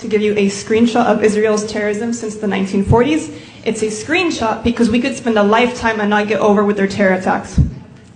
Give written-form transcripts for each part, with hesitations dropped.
To give you a screenshot of Israel's terrorism since the 1940s. It's a screenshot because we could spend a lifetime and not get over with their terror attacks.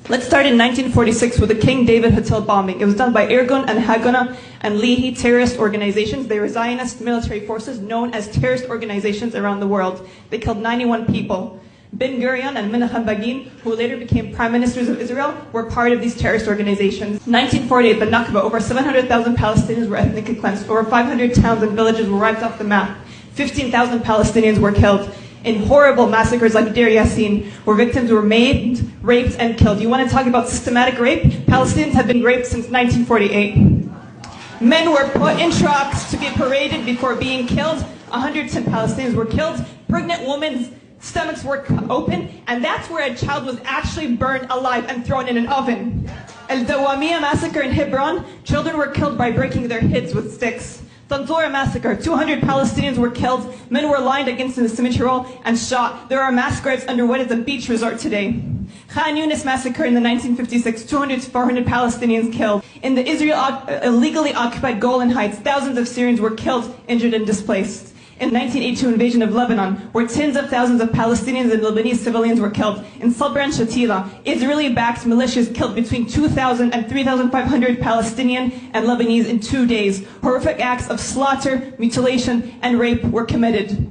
Let's start in 1946 with the King David Hotel bombing. It was done by Irgun and Haganah and Lehi terrorist organizations. They were Zionist military forces known as terrorist organizations around the world. They killed 91 people. Ben Gurion and Menachem Begin, who later became prime ministers of Israel, were part of these terrorist organizations. 1948, the Nakba, over 700,000 Palestinians were ethnically cleansed. Over 500 towns and villages were wiped off the map. 15,000 Palestinians were killed in horrible massacres like Deir Yassin, where victims were maimed, raped, and killed. You want to talk about systematic rape? Palestinians have been raped since 1948. Men were put in trucks to be paraded before being killed. 110 Palestinians were killed. Pregnant women's stomachs were open, and that's where a child was actually burned alive and thrown in an oven. El Dawamiya massacre in Hebron, children were killed by breaking their heads with sticks. Tanzora massacre, 200 Palestinians were killed, men were lined against the cemetery wall and shot. There are mass graves under what is a beach resort today. Khan Yunis massacre in the 1956, 200 to 400 Palestinians killed. In the Israel illegally occupied Golan Heights, thousands of Syrians were killed, injured, and displaced. In the 1982 invasion of Lebanon, where tens of thousands of Palestinians and Lebanese civilians were killed. In Sabra and Shatila, Israeli-backed militias killed between 2,000 and 3,500 Palestinian and Lebanese in 2 days. Horrific acts of slaughter, mutilation, and rape were committed.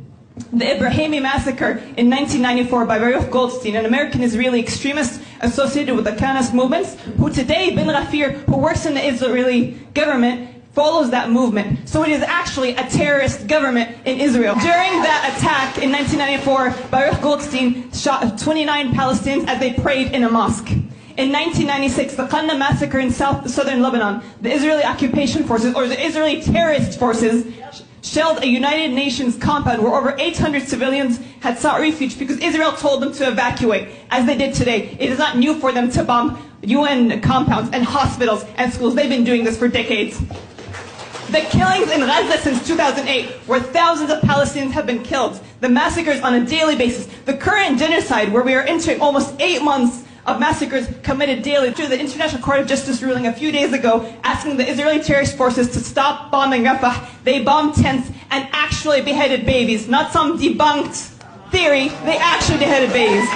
The Ibrahimi massacre in 1994 by Baruch Goldstein, an American-Israeli extremist associated with the Zionist movements, who today, Ben Ghafir, who works in the Israeli government, follows that movement. So it is actually a terrorist government in Israel. During that attack in 1994, Baruch Goldstein shot 29 Palestinians as they prayed in a mosque. In 1996, the Qanna massacre in southern Lebanon, the Israeli occupation forces, or the Israeli terrorist forces, shelled a United Nations compound where over 800 civilians had sought refuge because Israel told them to evacuate, as they did today. It is not new for them to bomb UN compounds and hospitals and schools. They've been doing this for decades. The killings in Gaza since 2008, where thousands of Palestinians have been killed. The massacres on a daily basis. The current genocide, where we are entering almost 8 months of massacres committed daily. Through the International Court of Justice ruling a few days ago, asking the Israeli terrorist forces to stop bombing Rafah. They bombed tents and actually beheaded babies. Not some debunked theory, they actually beheaded babies.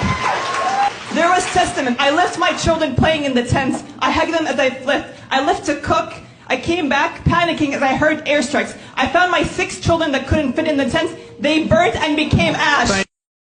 There was testament. I left my children playing in the tents. I hugged them as I fled. I left to cook. I came back panicking as I heard airstrikes. I found my 6 children that couldn't fit in the tent. They burnt and became ash.